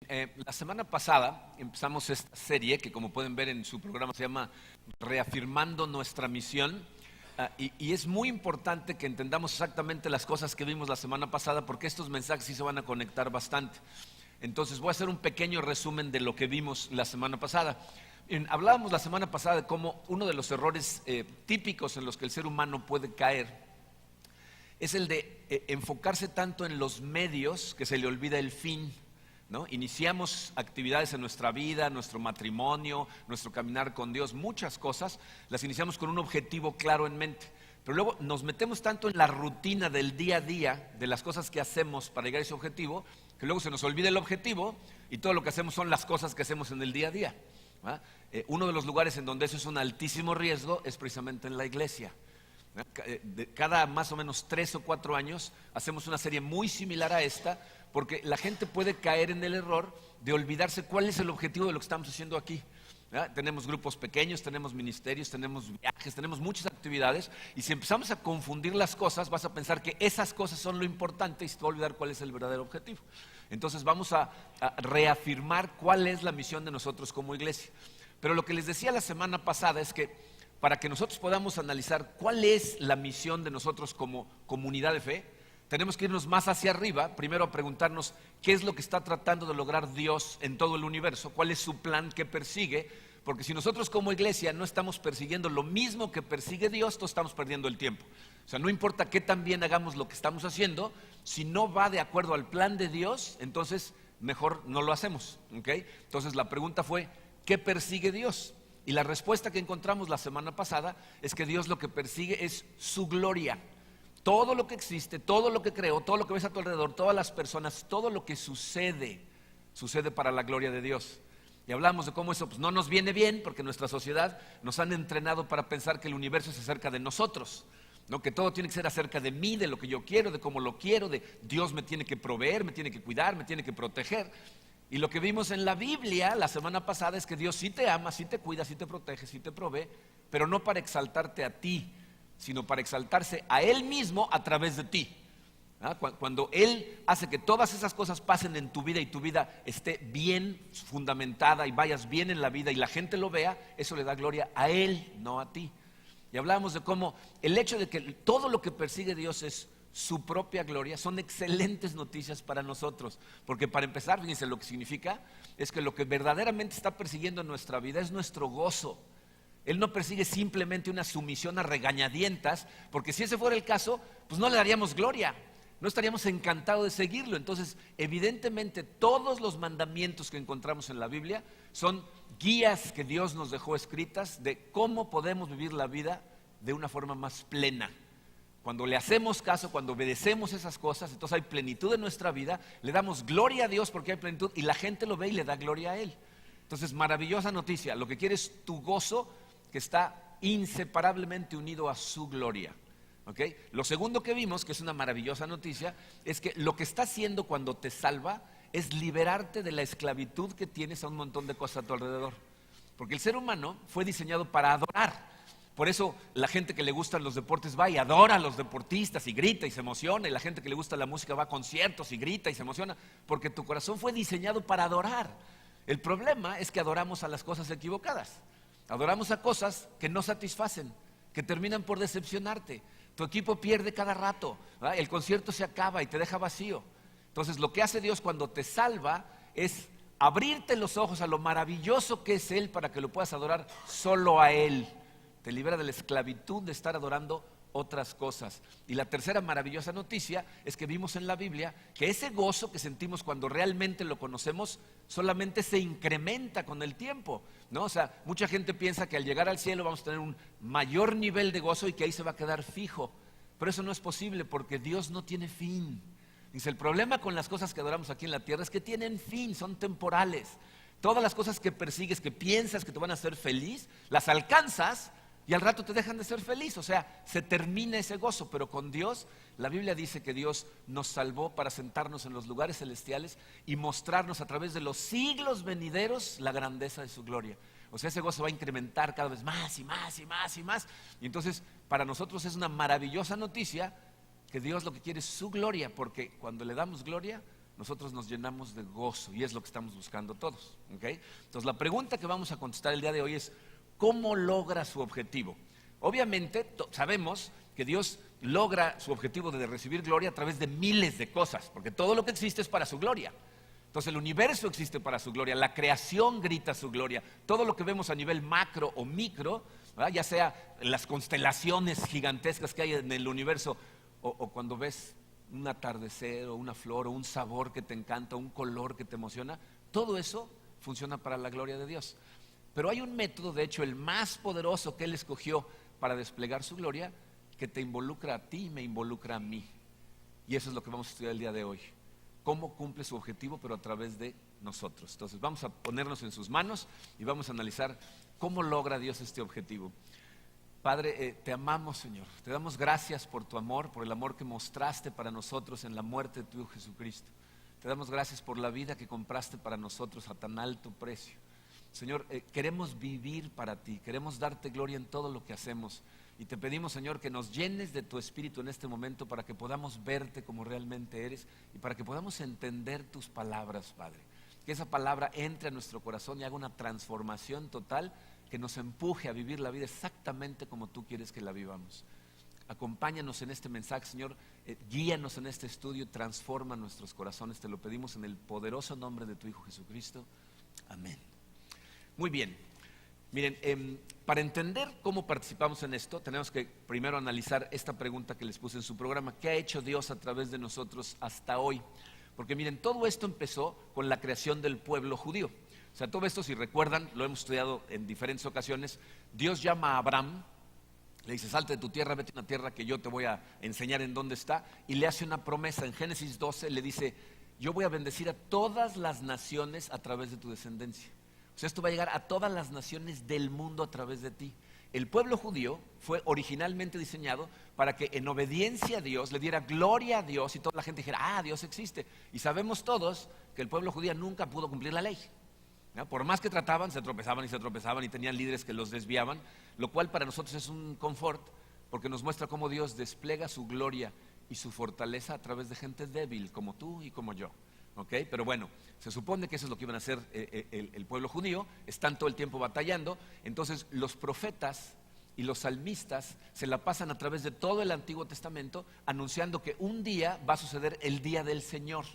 La semana pasada empezamos esta serie que, como pueden ver en su programa, se llama Reafirmando nuestra misión. Y es muy importante que entendamos exactamente las cosas que vimos la semana pasada, porque estos mensajes sí se van a conectar bastante. Entonces voy a hacer un pequeño resumen de lo que vimos la semana pasada. Hablábamos la semana pasada de cómo uno de los errores típicos en los que el ser humano puede caer es el de enfocarse tanto en los medios que se le olvida el fin, ¿no? Iniciamos actividades en nuestra vida, nuestro matrimonio, nuestro caminar con Dios, muchas cosas, las iniciamos con un objetivo claro en mente. Pero luego nos metemos tanto en la rutina del día a día, de las cosas que hacemos para llegar a ese objetivo, que luego se nos olvida el objetivo y todo lo que hacemos son las cosas que hacemos en el día a día. Uno de los lugares en donde eso es un altísimo riesgo es precisamente en la iglesia. Cada más o menos 3 o 4 años hacemos una serie muy similar a esta, porque la gente puede caer en el error de olvidarse cuál es el objetivo de lo que estamos haciendo aquí. Tenemos grupos pequeños, tenemos ministerios, tenemos viajes, tenemos muchas actividades, y si empezamos a confundir las cosas, vas a pensar que esas cosas son lo importante y se te va a olvidar cuál es el verdadero objetivo. Entonces vamos a reafirmar cuál es la misión de nosotros como iglesia. Pero lo que les decía la semana pasada es que para que nosotros podamos analizar cuál es la misión de nosotros como comunidad de fe, tenemos que irnos más hacia arriba, primero a preguntarnos qué es lo que está tratando de lograr Dios en todo el universo, cuál es su plan que persigue, porque si nosotros como iglesia no estamos persiguiendo lo mismo que persigue Dios, todos estamos perdiendo el tiempo. O sea, no importa qué tan bien hagamos lo que estamos haciendo, si no va de acuerdo al plan de Dios, entonces mejor no lo hacemos, ¿ok? Entonces la pregunta fue, ¿qué persigue Dios? Y la respuesta que encontramos la semana pasada es que Dios lo que persigue es su gloria. Todo lo que existe, todo lo que creó, todo lo que ves a tu alrededor, todas las personas, todo lo que sucede, sucede para la gloria de Dios. Y hablamos de cómo eso pues, no nos viene bien, porque nuestra sociedad nos han entrenado para pensar que el universo es acerca de nosotros, ¿no? Que todo tiene que ser acerca de mí, de lo que yo quiero, de cómo lo quiero, de Dios me tiene que proveer, me tiene que cuidar, me tiene que proteger. Y lo que vimos en la Biblia la semana pasada es que Dios sí te ama, sí te cuida, sí te protege, sí te provee, pero no para exaltarte a ti, sino para exaltarse a Él mismo a través de ti. Cuando Él hace que todas esas cosas pasen en tu vida y tu vida esté bien fundamentada y vayas bien en la vida y la gente lo vea, eso le da gloria a Él, no a ti. Y hablábamos de cómo el hecho de que todo lo que persigue Dios es su propia gloria, son excelentes noticias para nosotros, porque para empezar, fíjense, lo que significa es que lo que verdaderamente está persiguiendo en nuestra vida es nuestro gozo. Él no persigue simplemente una sumisión a regañadientas, porque si ese fuera el caso, pues no le daríamos gloria, no estaríamos encantados de seguirlo. Entonces, evidentemente, todos los mandamientos que encontramos en la Biblia son guías que Dios nos dejó escritas de cómo podemos vivir la vida de una forma más plena. Cuando le hacemos caso, cuando obedecemos esas cosas, entonces hay plenitud en nuestra vida, le damos gloria a Dios porque hay plenitud y la gente lo ve y le da gloria a Él. Entonces, maravillosa noticia, lo que quiere es tu gozo que está inseparablemente unido a su gloria. ¿Okay? Lo segundo que vimos, que es una maravillosa noticia, es que lo que está haciendo cuando te salva es liberarte de la esclavitud que tienes a un montón de cosas a tu alrededor. Porque el ser humano fue diseñado para adorar. Por eso la gente que le gustan los deportes va y adora a los deportistas y grita y se emociona, y la gente que le gusta la música va a conciertos y grita y se emociona, porque tu corazón fue diseñado para adorar. El problema es que adoramos a las cosas equivocadas, adoramos a cosas que no satisfacen, que terminan por decepcionarte. Tu equipo pierde cada rato, ¿verdad? El concierto se acaba y te deja vacío. Entonces lo que hace Dios cuando te salva es abrirte los ojos a lo maravilloso que es Él para que lo puedas adorar solo a Él. Te libera de la esclavitud de estar adorando otras cosas. Y la tercera maravillosa noticia es que vimos en la Biblia que ese gozo que sentimos cuando realmente lo conocemos solamente se incrementa con el tiempo, ¿no? O sea, mucha gente piensa que al llegar al cielo vamos a tener un mayor nivel de gozo y que ahí se va a quedar fijo. Pero eso no es posible porque Dios no tiene fin. Dice, el problema con las cosas que adoramos aquí en la tierra es que tienen fin, son temporales. Todas las cosas que persigues, que piensas que te van a hacer feliz, las alcanzas y al rato te dejan de ser feliz, o sea, se termina ese gozo. Pero con Dios, la Biblia dice que Dios nos salvó para sentarnos en los lugares celestiales y mostrarnos a través de los siglos venideros la grandeza de su gloria. O sea, ese gozo va a incrementar cada vez más y más y más y más. Y entonces, para nosotros es una maravillosa noticia que Dios lo que quiere es su gloria, porque cuando le damos gloria, nosotros nos llenamos de gozo, y es lo que estamos buscando todos, ¿ok? Entonces la pregunta que vamos a contestar el día de hoy es: ¿cómo logra su objetivo? Obviamente sabemos que Dios logra su objetivo de recibir gloria a través de miles de cosas, porque todo lo que existe es para su gloria. Entonces el universo existe para su gloria, la creación grita su gloria, todo lo que vemos a nivel macro o micro, ¿verdad? Ya sea las constelaciones gigantescas que hay en el universo, o cuando ves un atardecer o una flor o un sabor que te encanta, un color que te emociona, todo eso funciona para la gloria de Dios. Pero hay un método, de hecho el más poderoso que Él escogió para desplegar su gloria, que te involucra a ti y me involucra a mí. Y eso es lo que vamos a estudiar el día de hoy. Cómo cumple su objetivo, pero a través de nosotros. Entonces vamos a ponernos en sus manos y vamos a analizar cómo logra Dios este objetivo. Padre, te amamos, Señor. Te damos gracias por tu amor, por el amor que mostraste para nosotros en la muerte de tu Hijo Jesucristo. Te damos gracias por la vida que compraste para nosotros a tan alto precio. Señor, queremos vivir para ti, queremos darte gloria en todo lo que hacemos. Y te pedimos, Señor, que nos llenes de tu Espíritu en este momento para que podamos verte como realmente eres y para que podamos entender tus palabras, Padre. Que esa palabra entre a nuestro corazón y haga una transformación total que nos empuje a vivir la vida exactamente como tú quieres que la vivamos. Acompáñanos en este mensaje, Señor, guíanos en este estudio, transforma nuestros corazones. Te lo pedimos en el poderoso nombre de tu Hijo Jesucristo. Amén. Muy bien. Miren, para entender cómo participamos en esto, tenemos que primero analizar esta pregunta que les puse en su programa: ¿qué ha hecho Dios a través de nosotros hasta hoy? Porque miren, todo esto empezó con la creación del pueblo judío. O sea, todo esto, si recuerdan, lo hemos estudiado en diferentes ocasiones. Dios llama a Abraham, le dice: salte de tu tierra, vete a una tierra que yo te voy a enseñar en dónde está, y le hace una promesa. En Génesis 12 le dice: yo voy a bendecir a todas las naciones a través de tu descendencia. O sea, esto va a llegar a todas las naciones del mundo a través de ti. El pueblo judío fue originalmente diseñado para que en obediencia a Dios le diera gloria a Dios y toda la gente dijera: ah, Dios existe. Y sabemos todos que el pueblo judío nunca pudo cumplir la ley, ¿no? Por más que trataban, se tropezaban y tenían líderes que los desviaban, lo cual para nosotros es un confort, porque nos muestra cómo Dios despliega su gloria y su fortaleza a través de gente débil como tú y como yo. ¿Okay? Pero bueno, se supone que eso es lo que iban a hacer el pueblo judío. Están todo el tiempo batallando. Entonces los profetas y los salmistas se la pasan a través de todo el Antiguo Testamento anunciando que un día va a suceder el día del Señor.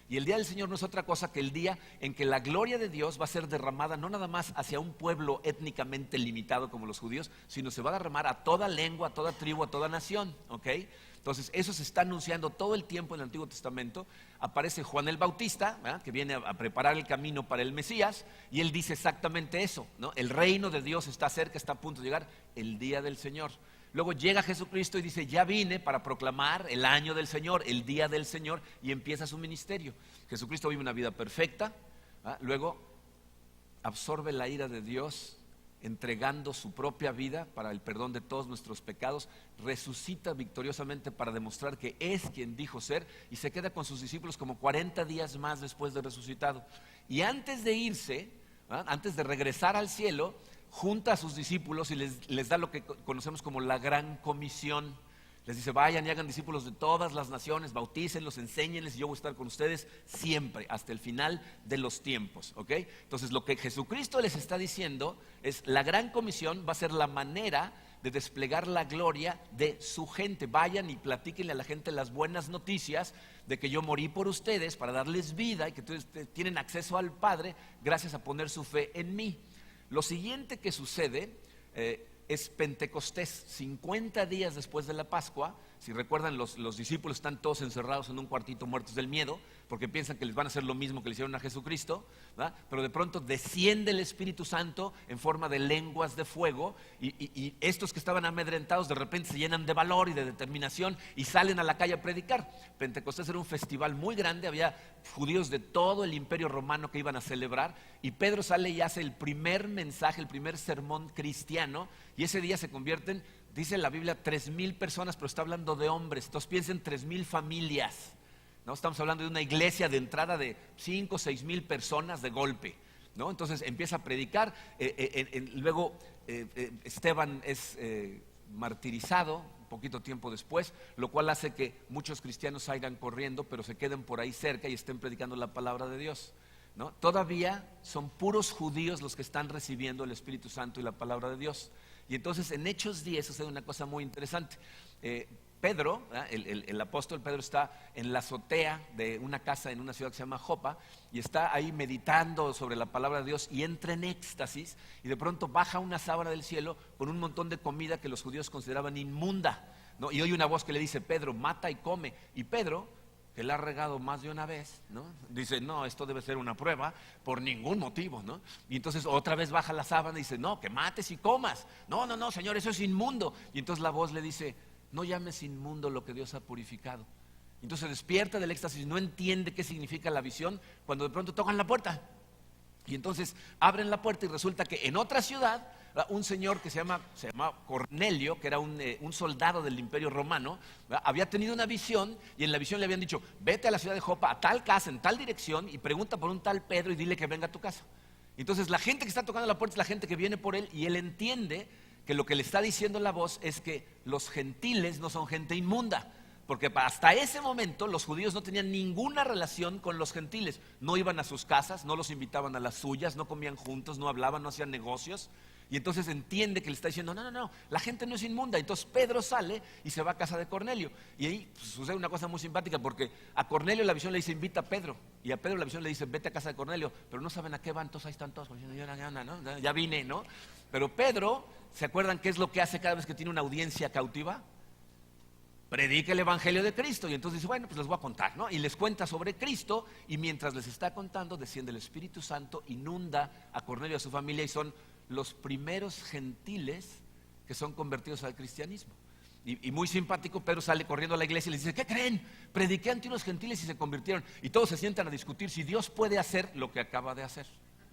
Y el día del Señor no es otra cosa que el día en que la gloria de Dios va a ser derramada no nada más hacia un pueblo étnicamente limitado como los judíos, sino se va a derramar a toda lengua, a toda tribu, a toda nación. ¿Okay? Entonces eso se está anunciando todo el tiempo en el Antiguo Testamento. Aparece Juan el Bautista, ¿verdad?, que viene a preparar el camino para el Mesías, y él dice exactamente eso, ¿no? El reino de Dios está cerca, está a punto de llegar, el día del Señor. Luego llega Jesucristo y dice: ya vine para proclamar el año del Señor, el día del Señor, y empieza su ministerio. Jesucristo vive una vida perfecta, ¿verdad? Luego absorbe la ira de Dios entregando su propia vida para el perdón de todos nuestros pecados, resucita victoriosamente para demostrar que es quien dijo ser, y se queda con sus discípulos como 40 días más después de resucitado. Y antes de irse, ¿verdad?, antes de regresar al cielo, junta a sus discípulos y les da lo que conocemos como la gran comisión. Les dice: vayan y hagan discípulos de todas las naciones, bautícenlos, enséñenles, y yo voy a estar con ustedes siempre, hasta el final de los tiempos. ¿Okay? Entonces lo que Jesucristo les está diciendo es: la gran comisión va a ser la manera de desplegar la gloria de su gente. Vayan y platíquenle a la gente las buenas noticias de que yo morí por ustedes para darles vida y que ustedes tienen acceso al Padre gracias a poner su fe en mí. Lo siguiente que sucede es Pentecostés, 50 días después de la Pascua. Si recuerdan, los discípulos están todos encerrados en un cuartito muertos del miedo, porque piensan que les van a hacer lo mismo que le hicieron a Jesucristo, ¿verdad? Pero de pronto desciende el Espíritu Santo en forma de lenguas de fuego, y estos que estaban amedrentados de repente se llenan de valor y de determinación y salen a la calle a predicar. Pentecostés era un festival muy grande, había judíos de todo el Imperio Romano que iban a celebrar, y Pedro sale y hace el primer mensaje, el primer sermón cristiano, y ese día se convierten, dice la Biblia, 3,000 personas, pero está hablando de hombres. Entonces piensen 3,000 familias, ¿no? Estamos hablando de una iglesia de entrada de 5 o 6,000 personas de golpe, ¿no? Entonces empieza a predicar. Luego Esteban es martirizado poquito tiempo después, lo cual hace que muchos cristianos salgan corriendo, pero se queden por ahí cerca y estén predicando la palabra de Dios, ¿no? Todavía son puros judíos los que están recibiendo el Espíritu Santo y la palabra de Dios. Y entonces en Hechos 10 sucede una cosa muy interesante. Pedro, el apóstol Pedro, está en la azotea de una casa en una ciudad que se llama Jopa y está ahí meditando sobre la palabra de Dios y entra en éxtasis y de pronto baja una sábana del cielo con un montón de comida que los judíos consideraban inmunda, ¿no? Y oye una voz que le dice: Pedro, mata y come. Y Pedro, que la ha regado más de una vez, ¿no?, dice: no, esto debe ser una prueba, por ningún motivo, ¿no? Y entonces otra vez baja la sábana y dice: no, que mates y comas. No, no, no, Señor, eso es inmundo. Y entonces la voz le dice: no llames inmundo lo que Dios ha purificado. Entonces despierta del éxtasis, no entiende qué significa la visión, cuando de pronto tocan la puerta. Y entonces abren la puerta y resulta que en otra ciudad, un señor que se llama Cornelio, que era un soldado del Imperio Romano, había tenido una visión y en la visión le habían dicho: vete a la ciudad de Jopa, a tal casa, en tal dirección, y pregunta por un tal Pedro y dile que venga a tu casa. Entonces la gente que está tocando la puerta es la gente que viene por él, y él entiende que lo que le está diciendo la voz es que los gentiles no son gente inmunda, porque hasta ese momento los judíos no tenían ninguna relación con los gentiles, no iban a sus casas, no los invitaban a las suyas, no comían juntos, no hablaban, no hacían negocios. Y entonces entiende que le está diciendo: no, no, no, la gente no es inmunda. Entonces Pedro sale y se va a casa de Cornelio. Y ahí sucede una cosa muy simpática, porque a Cornelio la visión le dice: invita a Pedro. Y a Pedro la visión le dice: vete a casa de Cornelio. Pero no saben a qué van, entonces ahí están todos diciendo: ya vine, ¿no? Pero Pedro, ¿se acuerdan qué es lo que hace cada vez que tiene una audiencia cautiva? Predica el evangelio de Cristo. Y entonces dice: bueno, pues les voy a contar, ¿no? Y les cuenta sobre Cristo, y mientras les está contando, desciende el Espíritu Santo, inunda a Cornelio y a su familia, y son los primeros gentiles que son convertidos al cristianismo. Y muy simpático, Pedro sale corriendo a la iglesia y les dice: ¿qué creen? Prediqué ante unos gentiles y se convirtieron. Y todos se sientan a discutir si Dios puede hacer lo que acaba de hacer,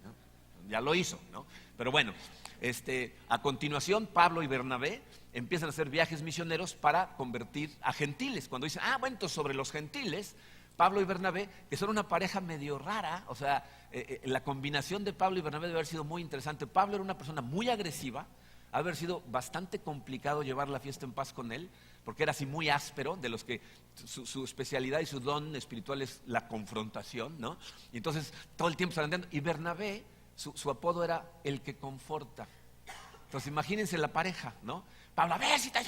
¿no? Ya lo hizo, ¿no? Pero bueno, a continuación Pablo y Bernabé empiezan a hacer viajes misioneros para convertir a gentiles. Cuando dicen: bueno, entonces sobre los gentiles, Pablo y Bernabé, que son una pareja medio rara, o sea, la combinación de Pablo y Bernabé debe haber sido muy interesante. Pablo era una persona muy agresiva, haber sido bastante complicado llevar la fiesta en paz con él, porque era así muy áspero, de los que su especialidad y su don espiritual es la confrontación, ¿no? Y entonces todo el tiempo zarandeando. Y Bernabé, su apodo era el que conforta. Entonces imagínense la pareja, ¿no? Pablo: a ver si te...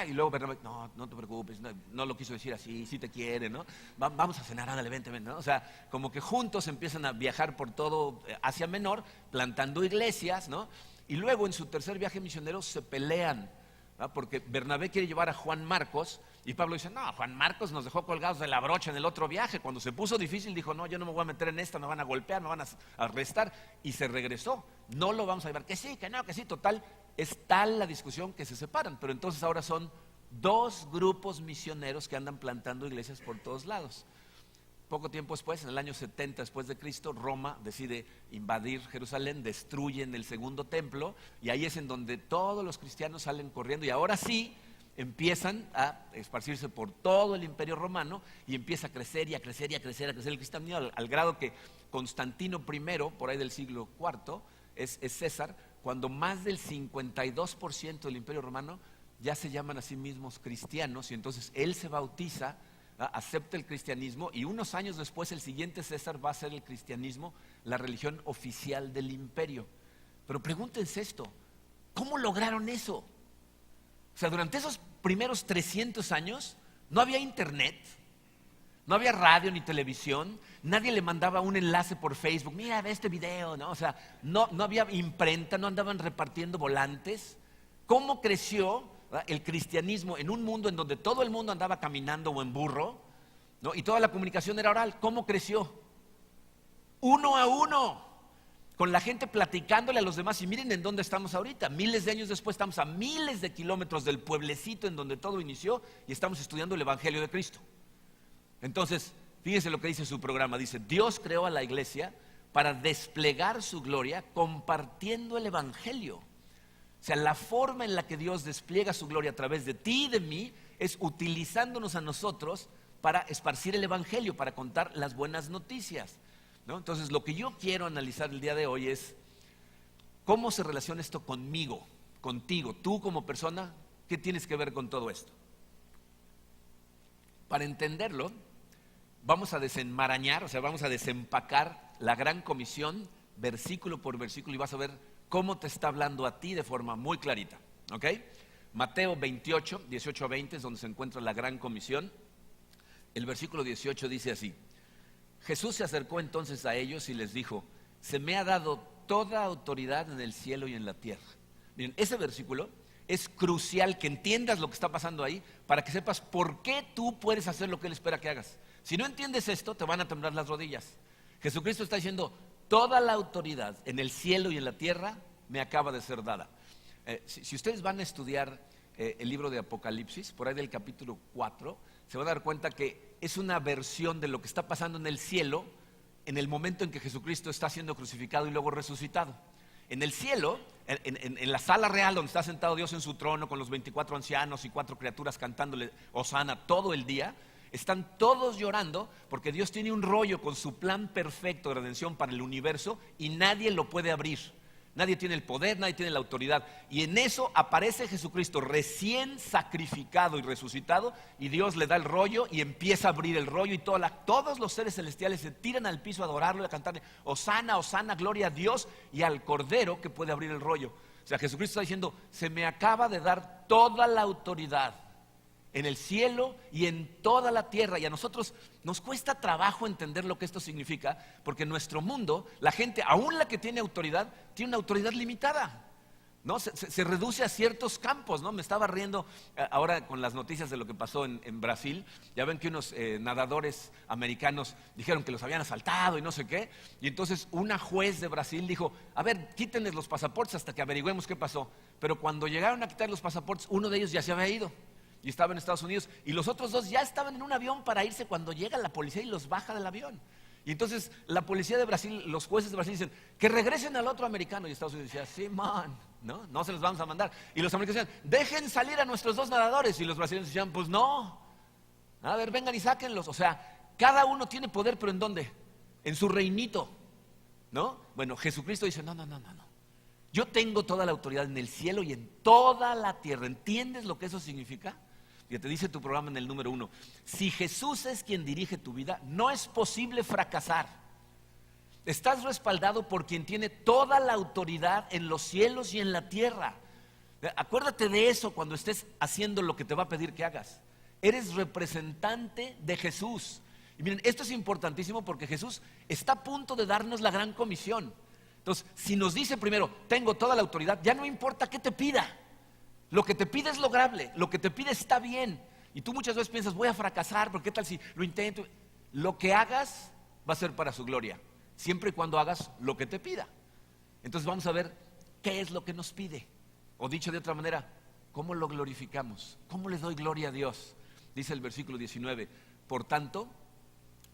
Y luego Bernabé: no, no te preocupes, no lo quiso decir así, sí te quiere, ¿no? Vamos a cenar, ándale, vente, ¿no? O sea, como que juntos empiezan a viajar por todo Asia Menor, plantando iglesias, ¿no? Y luego en su tercer viaje misionero se pelean, ¿no? Porque Bernabé quiere llevar a Juan Marcos y Pablo dice: no, Juan Marcos nos dejó colgados de la brocha en el otro viaje. Cuando se puso difícil dijo: no, yo no me voy a meter en esta, me van a golpear, me van a arrestar. Y se regresó: no lo vamos a llevar. Que sí, que no, que sí. Total, es tal la discusión que se separan. Pero entonces ahora son dos grupos misioneros que andan plantando iglesias por todos lados. Poco tiempo después, en el año 70 después de Cristo, Roma decide invadir Jerusalén, destruyen el segundo templo, y ahí es en donde todos los cristianos salen corriendo, y ahora sí empiezan a esparcirse por todo el Imperio Romano, y empieza a crecer y a crecer y a crecer, a crecer el cristianismo, al grado que Constantino I, por ahí del siglo IV, es César, cuando más del 52% del Imperio Romano ya se llaman a sí mismos cristianos, y entonces él se bautiza, acepta el cristianismo, y unos años después el siguiente César va a ser el cristianismo la religión oficial del imperio. Pero pregúntense esto: ¿cómo lograron eso? O sea, durante esos primeros 300 años no había internet, no había radio ni televisión, nadie le mandaba un enlace por Facebook: mira, ve este video, ¿no? O sea, no había imprenta, no andaban repartiendo volantes. ¿Cómo creció el cristianismo en un mundo en donde todo el mundo andaba caminando o en burro, ¿no? Y toda la comunicación era oral? ¿Cómo creció? Uno a uno, con la gente platicándole a los demás. Y miren en dónde estamos ahorita. Miles de años después estamos a miles de kilómetros del pueblecito en donde todo inició, y estamos estudiando el evangelio de Cristo. Entonces, fíjense lo que dice su programa. Dice: Dios creó a la iglesia para desplegar su gloria compartiendo el evangelio. O sea, la forma en la que Dios despliega su gloria a través de ti y de mí es utilizándonos a nosotros para esparcir el evangelio, para contar las buenas noticias, ¿no? Entonces, lo que yo quiero analizar el día de hoy es cómo se relaciona esto conmigo, contigo. Tú como persona, ¿qué tienes que ver con todo esto? para entenderlo, vamos a desenmarañar, o sea, vamos a desempacar la gran comisión versículo por versículo y vas a ver cómo te está hablando a ti de forma muy clarita, ¿ok? Mateo 28, 18 a 20 es donde se encuentra la gran comisión. El versículo 18 dice así: Jesús se acercó entonces a ellos y les dijo: se me ha dado toda autoridad en el cielo y en la tierra. Miren, ese versículo es crucial que entiendas lo que está pasando ahí para que sepas por qué tú puedes hacer lo que Él espera que hagas. Si no entiendes esto, te van a temblar las rodillas. Jesucristo está diciendo: toda la autoridad en el cielo y en la tierra me acaba de ser dada. Si ustedes van a estudiar el libro de Apocalipsis, por ahí del capítulo 4, se van a dar cuenta que es una versión de lo que está pasando en el cielo en el momento en que Jesucristo está siendo crucificado y luego resucitado. En el cielo, en la sala real donde está sentado Dios en su trono con los 24 ancianos y 4 criaturas cantándole Hosana todo el día, están todos llorando porque Dios tiene un rollo con su plan perfecto de redención para el universo y nadie lo puede abrir. Nadie tiene el poder, nadie tiene la autoridad. Y en eso aparece Jesucristo recién sacrificado y resucitado, y Dios le da el rollo y empieza a abrir el rollo, y todos los seres celestiales se tiran al piso a adorarlo y a cantarle Hosana, Hosana, gloria a Dios y al Cordero que puede abrir el rollo. O sea, Jesucristo está diciendo: se me acaba de dar toda la autoridad en el cielo y en toda la tierra. Y a nosotros nos cuesta trabajo entender lo que esto significa, porque en nuestro mundo la gente, aún la que tiene autoridad, tiene una autoridad limitada, ¿no? Se reduce a ciertos campos, ¿no? Me estaba riendo ahora con las noticias de lo que pasó en Brasil. Ya ven que unos nadadores americanos dijeron que los habían asaltado y no sé qué. Y entonces una juez de Brasil dijo: a ver, quítenles los pasaportes hasta que averigüemos qué pasó. Pero cuando llegaron a quitar los pasaportes, uno de ellos ya se había ido y estaba en Estados Unidos, y los otros 2 ya estaban en un avión para irse cuando llega la policía y los baja del avión. Y entonces la policía de Brasil, los jueces de Brasil dicen: que regresen al otro americano. Y Estados Unidos decía: sí, man, no se los vamos a mandar. Y los americanos decían: dejen salir a nuestros 2 nadadores. Y los brasileños decían: pues no, a ver, vengan y sáquenlos. O sea, cada uno tiene poder, pero ¿en dónde? En su reinito, ¿no? Bueno, Jesucristo dice: no. Yo tengo toda la autoridad en el cielo y en toda la tierra. ¿Entiendes lo que eso significa? Ya te dice tu programa en el número 1: si Jesús es quien dirige tu vida, no es posible fracasar. Estás respaldado por quien tiene toda la autoridad en los cielos y en la tierra. Acuérdate de eso cuando estés haciendo lo que te va a pedir que hagas. Eres representante de Jesús. Y miren, esto es importantísimo porque Jesús está a punto de darnos la gran comisión. Entonces, si nos dice primero: tengo toda la autoridad, ya no importa qué te pida. Lo que te pide es lograble, lo que te pide está bien. Y tú muchas veces piensas: voy a fracasar, porque qué tal si lo intento. Lo que hagas va a ser para su gloria, siempre y cuando hagas lo que te pida. Entonces vamos a ver qué es lo que nos pide. O dicho de otra manera, ¿cómo lo glorificamos? ¿Cómo le doy gloria a Dios? Dice el versículo 19: por tanto,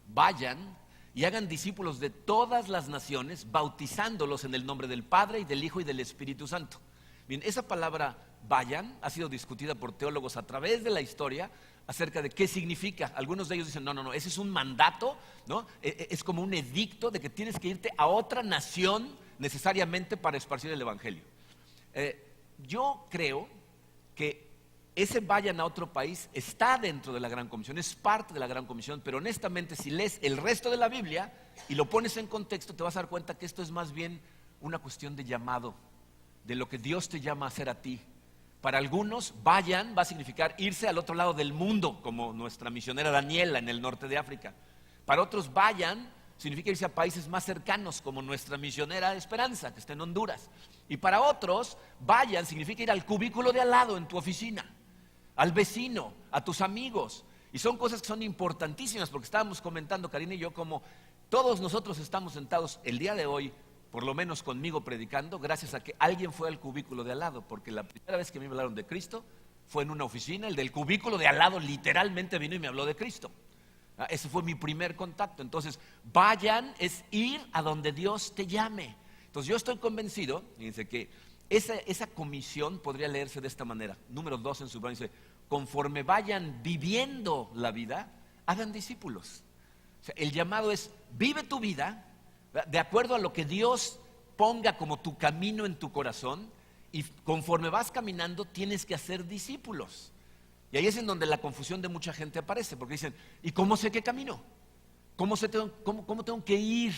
vayan y hagan discípulos de todas las naciones, bautizándolos en el nombre del Padre y del Hijo y del Espíritu Santo. Bien, esa palabra vayan ha sido discutida por teólogos a través de la historia acerca de qué significa. Algunos de ellos dicen: no, ese es un mandato, ¿no? Es como un edicto de que tienes que irte a otra nación necesariamente para esparcir el evangelio. Yo creo que ese vayan a otro país está dentro de la gran comisión, es parte de la gran comisión, pero honestamente si lees el resto de la Biblia y lo pones en contexto, te vas a dar cuenta que esto es más bien una cuestión de llamado, de lo que Dios te llama a hacer a ti. Para algunos, vayan va a significar irse al otro lado del mundo, como nuestra misionera Daniela en el norte de África. Para otros, vayan significa irse a países más cercanos, como nuestra misionera Esperanza, que está en Honduras. Y para otros, vayan significa ir al cubículo de al lado en tu oficina, al vecino, a tus amigos. Y son cosas que son importantísimas, porque estábamos comentando Karina y yo como todos nosotros estamos sentados el día de hoy, por lo menos conmigo predicando, gracias a que alguien fue al cubículo de al lado, porque la primera vez que a mí me hablaron de Cristo fue en una oficina. El del cubículo de al lado literalmente vino y me habló de Cristo. Ese fue mi primer contacto. Entonces, vayan es ir a donde Dios te llame. Entonces, yo estoy convencido, fíjense, que esa comisión podría leerse de esta manera. Número 2 en su plan dice: conforme vayan viviendo la vida, hagan discípulos. O sea, el llamado es: vive tu vida de acuerdo a lo que Dios ponga como tu camino en tu corazón, y conforme vas caminando tienes que hacer discípulos. Y ahí es en donde la confusión de mucha gente aparece, porque dicen, ¿y cómo sé qué camino? ¿Cómo tengo que ir?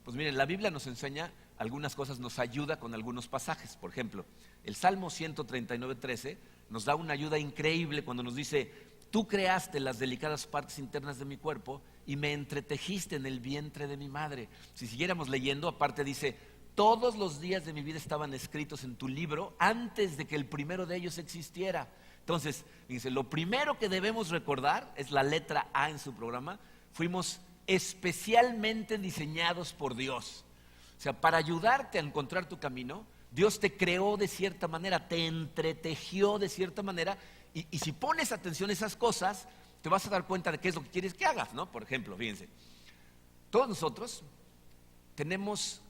Pues miren, la Biblia nos enseña algunas cosas, nos ayuda con algunos pasajes. Por ejemplo, el Salmo 139:13 nos da una ayuda increíble cuando nos dice: tú creaste las delicadas partes internas de mi cuerpo y me entretejiste en el vientre de mi madre. Si siguiéramos leyendo, aparte dice: todos los días de mi vida estaban escritos en tu libro antes de que el primero de ellos existiera. Entonces, dice, lo primero que debemos recordar es la letra A en su programa. Fuimos especialmente diseñados por Dios. O sea, para ayudarte a encontrar tu camino, Dios te creó de cierta manera, te entretejió de cierta manera, y si pones atención a esas cosas, te vas a dar cuenta de qué es lo que quieres que hagas, ¿no? Por ejemplo, fíjense, todos nosotros tenemos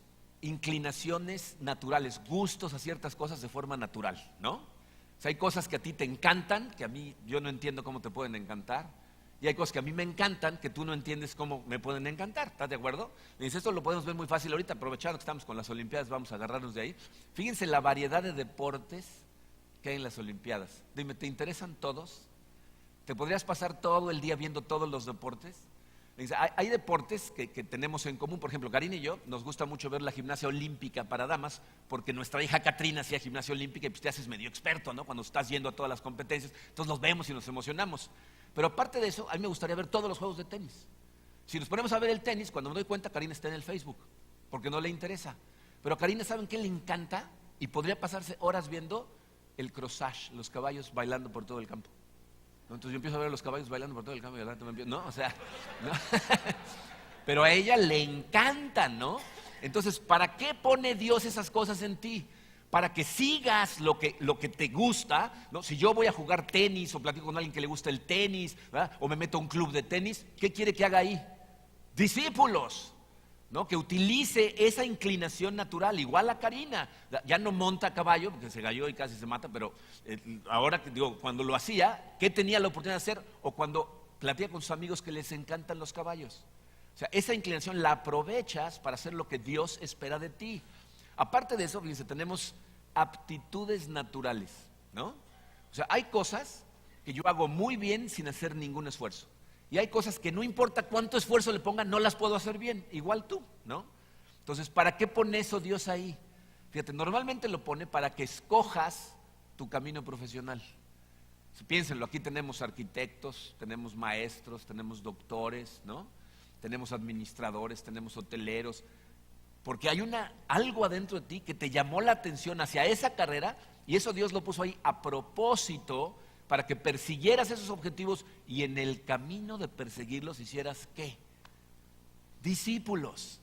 inclinaciones naturales, gustos a ciertas cosas de forma natural, ¿no? O sea, hay cosas que a ti te encantan, que a mí yo no entiendo cómo te pueden encantar. Y hay cosas que a mí me encantan, que tú no entiendes cómo me pueden encantar. ¿Estás de acuerdo? Y dice, esto lo podemos ver muy fácil ahorita, aprovechando que estamos con las Olimpiadas, vamos a agarrarnos de ahí. Fíjense la variedad de deportes que hay en las Olimpiadas. Dime, ¿te interesan todos? ¿Te podrías pasar todo el día viendo todos los deportes? Dice, hay deportes que tenemos en común. Por ejemplo, Karina y yo nos gusta mucho ver la gimnasia olímpica para damas, porque nuestra hija Katrina hacía gimnasia olímpica y pues te haces medio experto, ¿no? Cuando estás yendo a todas las competencias, entonces los vemos y nos emocionamos. Pero aparte de eso, a mí me gustaría ver todos los juegos de tenis. Si nos ponemos a ver el tenis, cuando me doy cuenta, Karina está en el Facebook, porque no le interesa. Pero a Karina, ¿saben qué le encanta? Y podría pasarse horas viendo el crossage, los caballos bailando por todo el campo. ¿No? Entonces yo empiezo a ver a los caballos bailando por todo el campo y al rato me empiezo, ¿no? O sea, ¿no? Pero a ella le encanta, ¿no? Entonces, ¿para qué pone Dios esas cosas en ti? Para que sigas lo que te gusta, ¿no? Si yo voy a jugar tenis o platico con alguien que le gusta el tenis, ¿verdad? O me meto a un club de tenis, ¿qué quiere que haga ahí? Discípulos, ¿no? Que utilice esa inclinación natural. Igual a Karina, ya no monta a caballo porque se cayó y casi se mata, pero ahora digo, cuando lo hacía, ¿qué tenía la oportunidad de hacer? O cuando platica con sus amigos que les encantan los caballos. O sea, esa inclinación la aprovechas para hacer lo que Dios espera de ti. Aparte de eso, fíjense, tenemos aptitudes naturales, ¿no? O sea, hay cosas que yo hago muy bien sin hacer ningún esfuerzo. Y hay cosas que no importa cuánto esfuerzo le ponga, no las puedo hacer bien, igual tú, ¿no? Entonces, ¿para qué pone eso Dios ahí? Fíjate, normalmente lo pone para que escojas tu camino profesional. Piénsenlo, aquí tenemos arquitectos, tenemos maestros, tenemos doctores, ¿no? Tenemos administradores, tenemos hoteleros. Porque hay algo adentro de ti que te llamó la atención hacia esa carrera, y eso Dios lo puso ahí a propósito para que persiguieras esos objetivos y en el camino de perseguirlos hicieras ¿qué? Discípulos.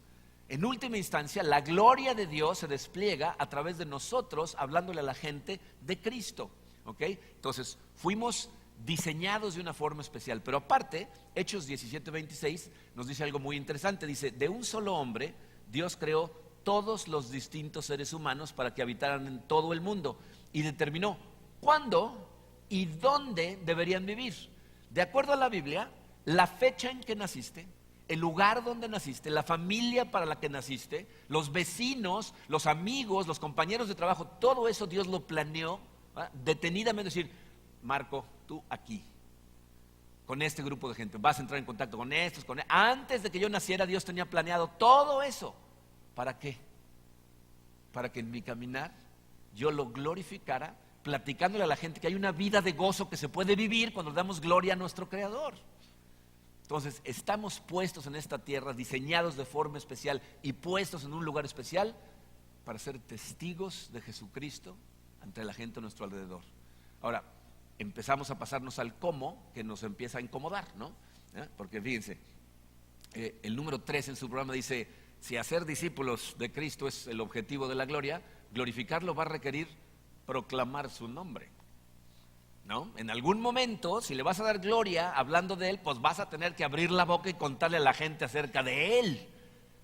En última instancia, la gloria de Dios se despliega a través de nosotros hablándole a la gente de Cristo, ¿ok? Entonces, fuimos diseñados de una forma especial, pero aparte, Hechos 17:26 nos dice algo muy interesante. Dice, de un solo hombre Dios creó todos los distintos seres humanos para que habitaran en todo el mundo y determinó cuándo y dónde deberían vivir. De acuerdo a la Biblia, la fecha en que naciste, el lugar donde naciste, la familia para la que naciste, los vecinos, los amigos, los compañeros de trabajo, todo eso Dios lo planeó, ¿verdad? Detenidamente. Decir, Marco, tú aquí, con este grupo de gente, vas a entrar en contacto con estos, antes de que yo naciera, Dios tenía planeado todo eso. ¿Para qué? Para que en mi caminar yo lo glorificara, platicándole a la gente que hay una vida de gozo que se puede vivir cuando damos gloria a nuestro Creador. Entonces, estamos puestos en esta tierra, diseñados de forma especial y puestos en un lugar especial para ser testigos de Jesucristo ante la gente a nuestro alrededor. Ahora, empezamos a pasarnos al cómo, que nos empieza a incomodar, ¿no? Porque fíjense, el número 3 en su programa dice, si hacer discípulos de Cristo es el objetivo de la gloria, glorificarlo va a requerir proclamar su nombre, ¿no? En algún momento, si le vas a dar gloria hablando de Él, pues vas a tener que abrir la boca y contarle a la gente acerca de Él,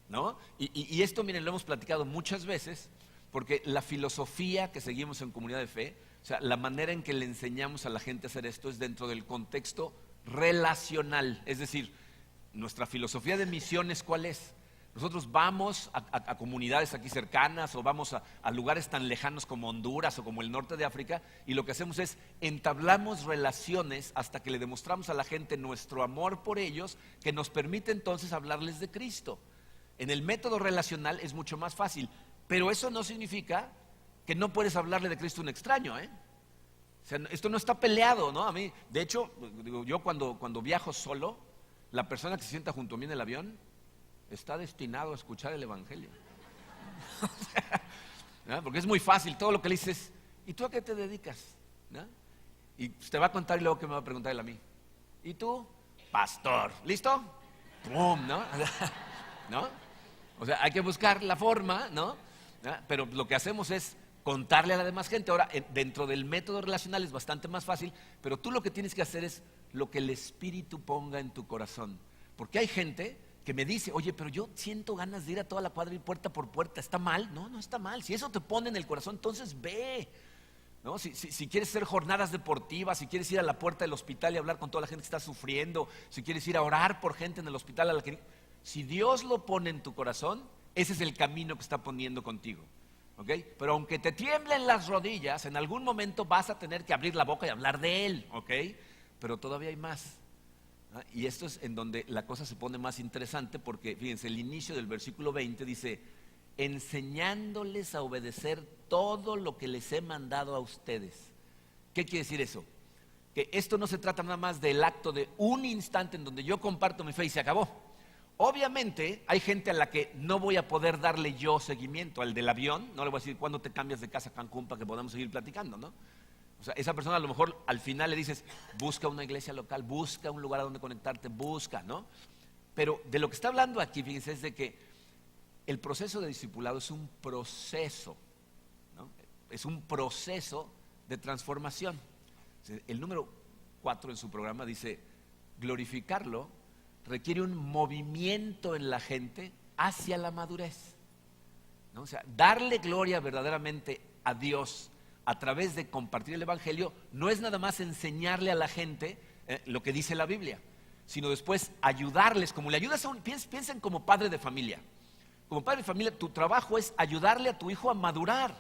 ¿no? Y esto, miren, lo hemos platicado muchas veces, porque la filosofía que seguimos en Comunidad de Fe, o sea, la manera en que le enseñamos a la gente a hacer esto es dentro del contexto relacional. Es decir, nuestra filosofía de misiones, ¿cuál es? Nosotros vamos a comunidades aquí cercanas o vamos a lugares tan lejanos como Honduras o como el norte de África, y lo que hacemos es entablamos relaciones hasta que le demostramos a la gente nuestro amor por ellos, que nos permite entonces hablarles de Cristo. En el método relacional es mucho más fácil, pero eso no significa que no puedes hablarle de Cristo a un extraño, ¿eh? O sea, esto no está peleado, ¿no? A mí, de hecho, digo, yo cuando viajo solo, la persona que se sienta junto a mí en el avión está destinado a escuchar el evangelio. ¿No? Porque es muy fácil, todo lo que le dices, ¿y tú a qué te dedicas? ¿No? Y te va a contar y luego que me va a preguntar él a mí. ¿Y tú? Pastor. ¿Listo? ¡Pum! ¿No? ¿No? O sea, hay que buscar la forma, ¿no? ¿No? Pero lo que hacemos es contarle a la demás gente. Ahora, dentro del método relacional es bastante más fácil, pero tú lo que tienes que hacer es lo que el Espíritu ponga en tu corazón. Porque hay gente que me dice, oye, pero yo siento ganas de ir a toda la cuadra y puerta por puerta, ¿está mal? No, no está mal. Si eso te pone en el corazón, entonces ve, ¿no? Si quieres hacer jornadas deportivas, si quieres ir a la puerta del hospital y hablar con toda la gente que está sufriendo, si quieres ir a orar por gente en el hospital a la que... Si Dios lo pone en tu corazón, ese es el camino que está poniendo contigo, ¿ok? Pero aunque te tiemblen las rodillas, en algún momento vas a tener que abrir la boca y hablar de Él, ¿ok? Pero todavía hay más. Y esto es en donde la cosa se pone más interesante, porque fíjense, el inicio del versículo 20 dice, enseñándoles a obedecer todo lo que les he mandado a ustedes. ¿Qué quiere decir eso? Que esto no se trata nada más del acto de un instante en donde yo comparto mi fe y se acabó. Obviamente hay gente a la que no voy a poder darle yo seguimiento. Al del avión, no le voy a decir cuándo te cambias de casa a Cancún para que podamos seguir platicando, ¿no? O sea, esa persona a lo mejor al final le dices, busca una iglesia local, busca un lugar a donde conectarte, busca, ¿no? Pero de lo que está hablando aquí, fíjense, es de que el proceso de discipulado es un proceso, ¿no? Es un proceso de transformación. El número 4 en su programa dice, glorificarlo requiere un movimiento en la gente hacia la madurez, ¿no? O sea, darle gloria verdaderamente a Dios a través de compartir el evangelio no es nada más enseñarle a la gente lo que dice la Biblia, sino después ayudarles, como le ayudas a piensen como padre de familia. Como padre de familia, tu trabajo es ayudarle a tu hijo a madurar,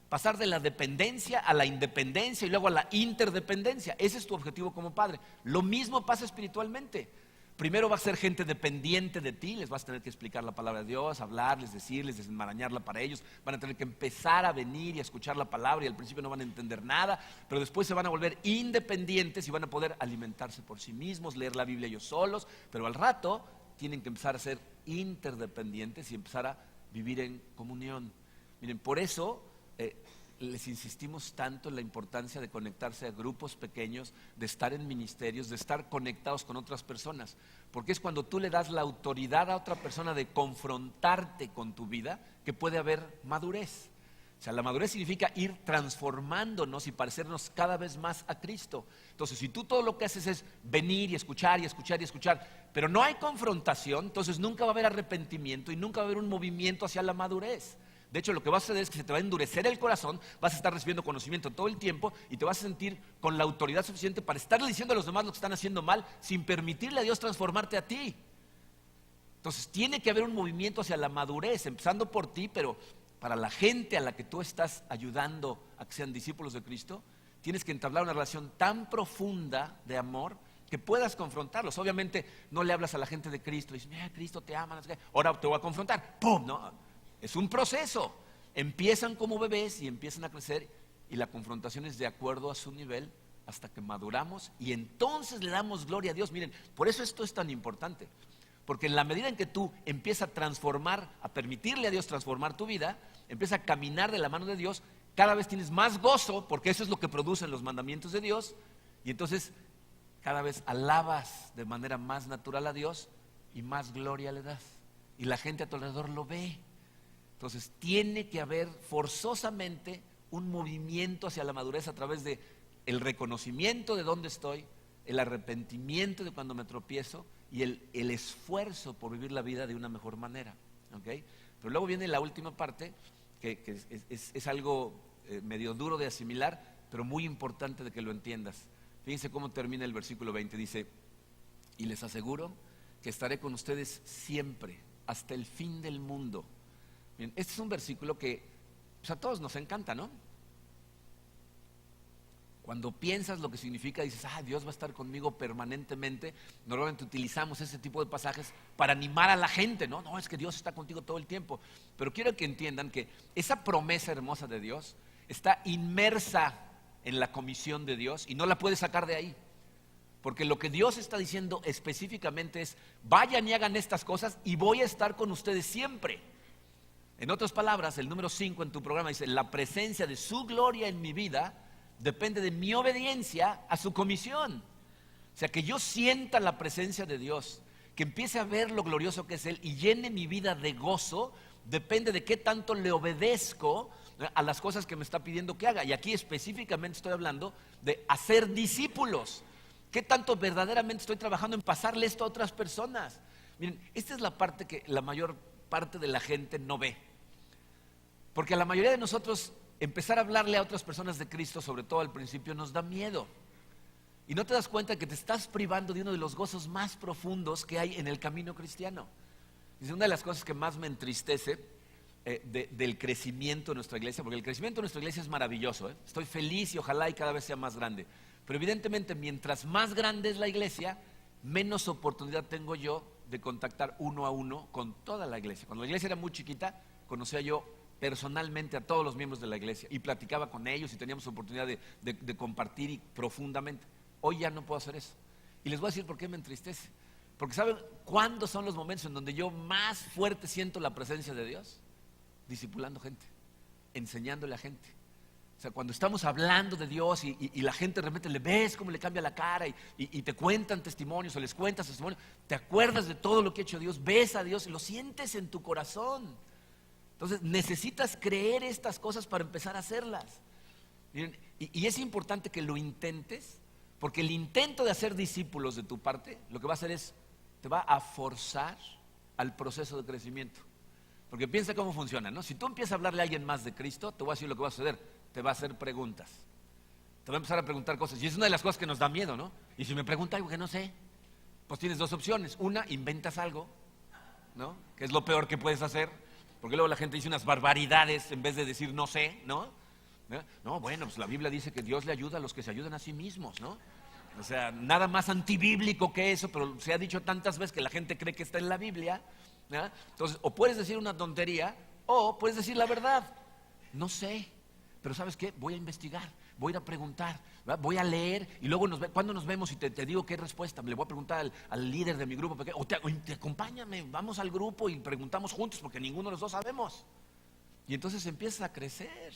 pasar de la dependencia a la independencia y luego a la interdependencia. Ese es tu objetivo como padre. Lo mismo pasa espiritualmente. Primero va a ser gente dependiente de ti, les vas a tener que explicar la palabra de Dios, hablarles, decirles, desenmarañarla para ellos. Van a tener que empezar a venir y a escuchar la palabra y al principio no van a entender nada, pero después se van a volver independientes y van a poder alimentarse por sí mismos, leer la Biblia ellos solos, pero al rato tienen que empezar a ser interdependientes y empezar a vivir en comunión. Miren, por eso les insistimos tanto en la importancia de conectarse a grupos pequeños, de estar en ministerios, de estar conectados con otras personas, porque es cuando tú le das la autoridad a otra persona de confrontarte con tu vida que puede haber madurez. O sea, la madurez significa ir transformándonos y parecernos cada vez más a Cristo. Entonces, si tú todo lo que haces es venir y escuchar y escuchar y escuchar, pero no hay confrontación, entonces nunca va a haber arrepentimiento y nunca va a haber un movimiento hacia la madurez. De hecho, lo que va a suceder es que se te va a endurecer el corazón, vas a estar recibiendo conocimiento todo el tiempo y te vas a sentir con la autoridad suficiente para estarle diciendo a los demás lo que están haciendo mal sin permitirle a Dios transformarte a ti. Entonces, tiene que haber un movimiento hacia la madurez, empezando por ti, pero para la gente a la que tú estás ayudando a que sean discípulos de Cristo, tienes que entablar una relación tan profunda de amor que puedas confrontarlos. Obviamente, no le hablas a la gente de Cristo y dices, mira, Cristo te ama, no sé qué, ahora te voy a confrontar, ¡pum! No. Es un proceso. Empiezan como bebés y empiezan a crecer y la confrontación es de acuerdo a su nivel hasta que maduramos y entonces le damos gloria a Dios. Miren, por eso esto es tan importante, porque en la medida en que tú empiezas a transformar, a permitirle a Dios transformar tu vida, empiezas a caminar de la mano de Dios, cada vez tienes más gozo, porque eso es lo que producen los mandamientos de Dios, y entonces cada vez alabas de manera más natural a Dios y más gloria le das, y la gente a tu alrededor lo ve. Entonces tiene que haber forzosamente un movimiento hacia la madurez a través de el reconocimiento de dónde estoy, el arrepentimiento de cuando me tropiezo y el esfuerzo por vivir la vida de una mejor manera, ¿okay? Pero luego viene la última parte que es algo medio duro de asimilar, pero muy importante de que lo entiendas. Fíjense cómo termina el versículo 20, dice, y les aseguro que estaré con ustedes siempre, hasta el fin del mundo. Bien, este es un versículo que pues, a todos nos encanta, ¿no? Cuando piensas lo que significa, dices, Dios va a estar conmigo permanentemente. Normalmente utilizamos ese tipo de pasajes para animar a la gente, ¿no? No, es que Dios está contigo todo el tiempo. Pero quiero que entiendan que esa promesa hermosa de Dios está inmersa en la comisión de Dios y no la puedes sacar de ahí. Porque lo que Dios está diciendo específicamente es, vayan y hagan estas cosas y voy a estar con ustedes siempre. En otras palabras, el número 5 en tu programa dice, la presencia de su gloria en mi vida depende de mi obediencia a su comisión. O sea, que yo sienta la presencia de Dios, que empiece a ver lo glorioso que es Él y llene mi vida de gozo, depende de qué tanto le obedezco a las cosas que me está pidiendo que haga. Y aquí específicamente estoy hablando de hacer discípulos. ¿Qué tanto verdaderamente estoy trabajando en pasarle esto a otras personas? Miren, esta es la parte que la mayor parte de la gente no ve. Porque a la mayoría de nosotros empezar a hablarle a otras personas de Cristo, sobre todo al principio, nos da miedo. Y no te das cuenta que te estás privando de uno de los gozos más profundos que hay en el camino cristiano. Es una de las cosas que más me entristece del crecimiento de nuestra iglesia, porque el crecimiento de nuestra iglesia es maravilloso, ¿eh? Estoy feliz y ojalá y cada vez sea más grande. Pero evidentemente, mientras más grande es la iglesia, menos oportunidad tengo yo de contactar uno a uno con toda la iglesia. Cuando la iglesia era muy chiquita, conocía yo personalmente a todos los miembros de la iglesia y platicaba con ellos y teníamos oportunidad de compartir profundamente. Hoy ya no puedo hacer eso. Y les voy a decir por qué me entristece. Porque ¿saben cuándo son los momentos en donde yo más fuerte siento la presencia de Dios? Discipulando gente, enseñándole a gente. O sea, cuando estamos hablando de Dios y la gente de repente le ves cómo le cambia la cara y te cuentan testimonios o les cuentas testimonios, te acuerdas de todo lo que ha hecho Dios, ves a Dios y lo sientes en tu corazón. Entonces necesitas creer estas cosas para empezar a hacerlas. Miren, y es importante que lo intentes, porque el intento de hacer discípulos de tu parte, lo que va a hacer es, te va a forzar al proceso de crecimiento. Porque piensa cómo funciona, ¿no? Si tú empiezas a hablarle a alguien más de Cristo, te voy a decir lo que va a suceder, te va a hacer preguntas. Te va a empezar a preguntar cosas, y es una de las cosas que nos da miedo, ¿no? Y si me pregunta algo que no sé, pues tienes dos opciones. Una, inventas algo, ¿no? Que es lo peor que puedes hacer. Porque luego la gente dice unas barbaridades en vez de decir no sé, ¿no? No, bueno, pues la Biblia dice que Dios le ayuda a los que se ayudan a sí mismos, ¿no? O sea, nada más antibíblico que eso, pero se ha dicho tantas veces que la gente cree que está en la Biblia, ¿no? Entonces, o puedes decir una tontería, o puedes decir la verdad. No sé, pero ¿sabes qué? Voy a investigar, voy a ir a preguntar, ¿verdad? Voy a leer y luego cuando nos vemos y te digo qué respuesta, le voy a preguntar al líder de mi grupo, o te acompáñame, vamos al grupo y preguntamos juntos porque ninguno de los dos sabemos. Y entonces empiezas a crecer.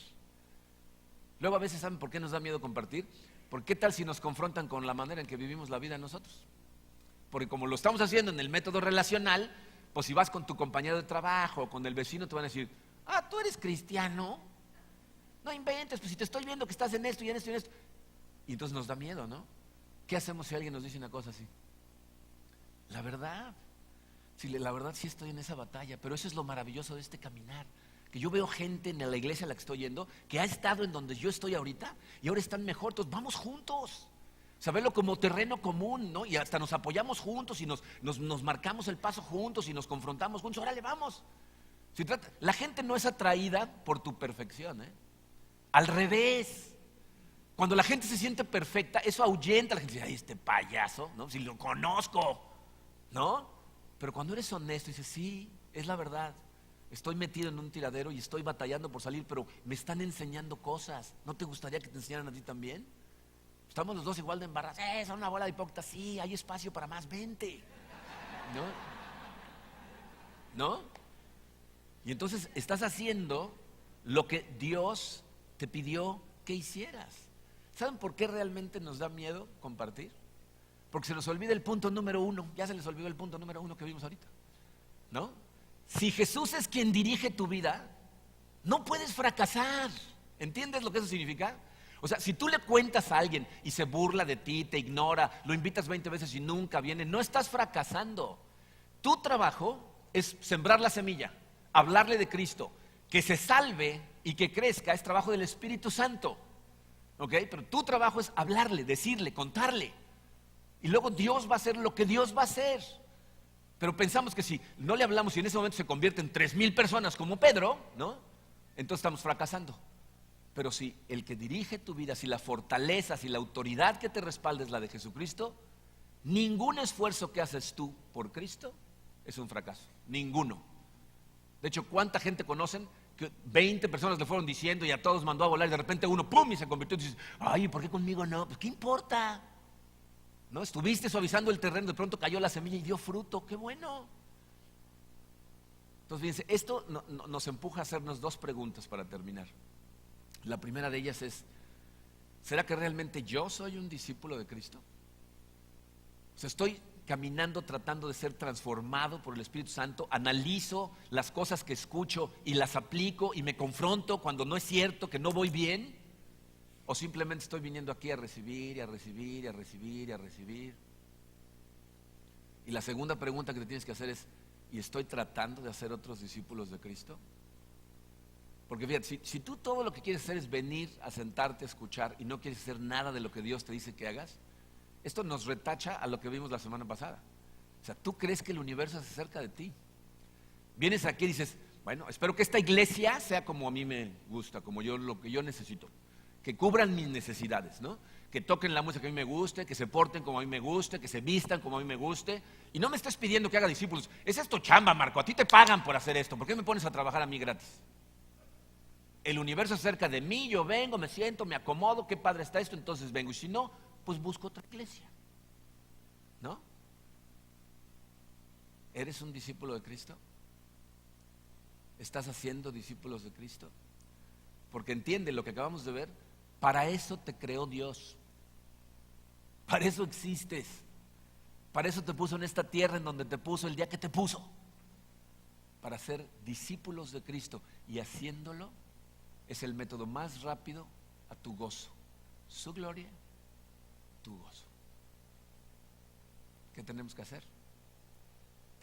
Luego a veces, ¿saben por qué nos da miedo compartir? Porque ¿qué tal si nos confrontan con la manera en que vivimos la vida nosotros? Porque como lo estamos haciendo en el método relacional, pues si vas con tu compañero de trabajo o con el vecino te van a decir, ¿tú eres cristiano? No inventes, pues si te estoy viendo que estás en esto y en esto y en esto. Y entonces nos da miedo, ¿no? ¿Qué hacemos si alguien nos dice una cosa así? La verdad, la verdad sí estoy en esa batalla, pero eso es lo maravilloso de este caminar. Que yo veo gente en la iglesia a la que estoy yendo, que ha estado en donde yo estoy ahorita y ahora están mejor, entonces vamos juntos. Saberlo como terreno común, ¿no? Y hasta nos apoyamos juntos y nos marcamos el paso juntos y nos confrontamos juntos. Órale, vamos. La gente no es atraída por tu perfección, ¿eh? Al revés. Cuando la gente se siente perfecta, eso ahuyenta a la gente. Dice, ay, este payaso, ¿no? Si lo conozco, ¿no? Pero cuando eres honesto, dices, sí, es la verdad. Estoy metido en un tiradero y estoy batallando por salir, pero me están enseñando cosas. ¿No te gustaría que te enseñaran a ti también? Estamos los dos igual de embarrados. Son una bola de hipócritas. Sí, hay espacio para más, vente. ¿No? Y entonces estás haciendo lo que Dios te pidió que hicieras. ¿Saben por qué realmente nos da miedo compartir? Porque se nos olvida el punto número 1. Ya se les olvidó el punto número 1 que vimos ahorita, ¿no? Si Jesús es quien dirige tu vida, no puedes fracasar. ¿Entiendes lo que eso significa? O sea, si tú le cuentas a alguien y se burla de ti, te ignora, lo invitas 20 veces y nunca viene, no estás fracasando. Tu trabajo es sembrar la semilla, hablarle de Cristo, que se salve y que crezca, es trabajo del Espíritu Santo. ¿Ok? Pero tu trabajo es hablarle, decirle, contarle. Y luego Dios va a hacer lo que Dios va a hacer. Pero pensamos que si no le hablamos y en ese momento se convierte en 3,000 personas como Pedro, ¿no? Entonces estamos fracasando. Pero si el que dirige tu vida, si la fortaleza, si la autoridad que te respalda es la de Jesucristo, ningún esfuerzo que haces tú por Cristo es un fracaso. Ninguno. De hecho, ¿cuánta gente conocen que 20 personas le fueron diciendo y a todos mandó a volar y de repente uno, ¡pum!, y se convirtió y dices, ay, ¿por qué conmigo no? Pues, ¿qué importa? ¿No? Estuviste suavizando el terreno, de pronto cayó la semilla y dio fruto, ¡qué bueno! Entonces, fíjense, esto nos empuja a hacernos dos preguntas para terminar. La primera de ellas es, ¿será que realmente yo soy un discípulo de Cristo? O sea, estoy caminando tratando de ser transformado por el Espíritu Santo, analizo las cosas que escucho y las aplico y me confronto cuando no es cierto, que no voy bien, o simplemente estoy viniendo aquí a recibir y a recibir y a recibir y a recibir. Y la segunda pregunta que te tienes que hacer es, ¿y estoy tratando de hacer otros discípulos de Cristo? Porque fíjate, si tú todo lo que quieres hacer es venir a sentarte a escuchar y no quieres hacer nada de lo que Dios te dice que hagas, esto nos retacha a lo que vimos la semana pasada. O sea, tú crees que el universo se acerca de ti. Vienes aquí y dices, bueno, espero que esta iglesia sea como a mí me gusta, como yo, lo que yo necesito. Que cubran mis necesidades, ¿no? Que toquen la música que a mí me guste, que se porten como a mí me guste, que se vistan como a mí me guste. Y no me estás pidiendo que haga discípulos. Esa es tu chamba, Marco. A ti te pagan por hacer esto. ¿Por qué me pones a trabajar a mí gratis? El universo se acerca de mí, yo vengo, me siento, me acomodo, qué padre está esto, entonces vengo. Y si no, pues busco otra iglesia, ¿no? ¿Eres un discípulo de Cristo? ¿Estás haciendo discípulos de Cristo? Porque entiende lo que acabamos de ver, para eso te creó Dios, para eso existes, para eso te puso en esta tierra en donde te puso el día que te puso, para ser discípulos de Cristo, y haciéndolo es el método más rápido a tu gozo, su gloria, tu gozo. ¿Qué tenemos que hacer?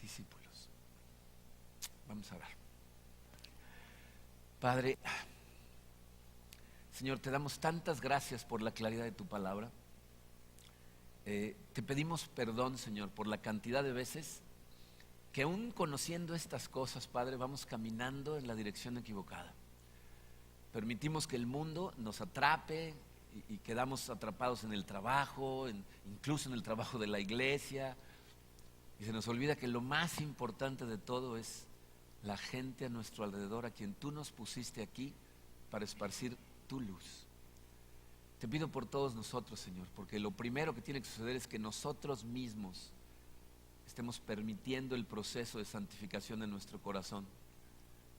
Discípulos. Vamos a orar. Padre, Señor, te damos tantas gracias por la claridad de tu palabra. Te pedimos perdón, Señor, por la cantidad de veces que aún conociendo estas cosas, Padre, vamos caminando en la dirección equivocada. Permitimos que el mundo nos atrape y quedamos atrapados en el trabajo, incluso en el trabajo de la iglesia, y se nos olvida que lo más importante de todo es la gente a nuestro alrededor, a quien tú nos pusiste aquí para esparcir tu luz. Te pido por todos nosotros, Señor, porque lo primero que tiene que suceder es que nosotros mismos estemos permitiendo el proceso de santificación en nuestro corazón,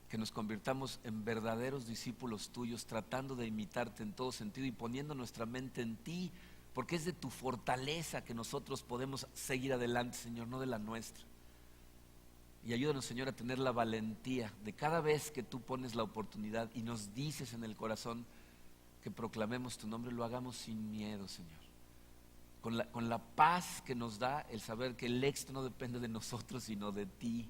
que nos convirtamos en verdaderos discípulos tuyos, tratando de imitarte en todo sentido y poniendo nuestra mente en ti, porque es de tu fortaleza que nosotros podemos seguir adelante, Señor, no de la nuestra. Y ayúdanos, Señor, a tener la valentía de cada vez que tú pones la oportunidad y nos dices en el corazón que proclamemos tu nombre, lo hagamos sin miedo, Señor. Con la paz que nos da el saber que el éxito no depende de nosotros, sino de ti.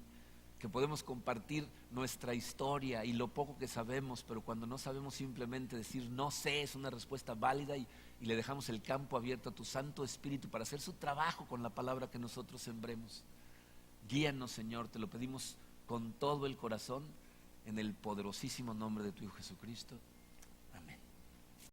Que podemos compartir nuestra historia y lo poco que sabemos, pero cuando no sabemos simplemente decir no sé, es una respuesta válida y le dejamos el campo abierto a tu Santo Espíritu para hacer su trabajo con la palabra que nosotros sembremos. Guíanos, Señor, te lo pedimos con todo el corazón, en el poderosísimo nombre de tu Hijo Jesucristo.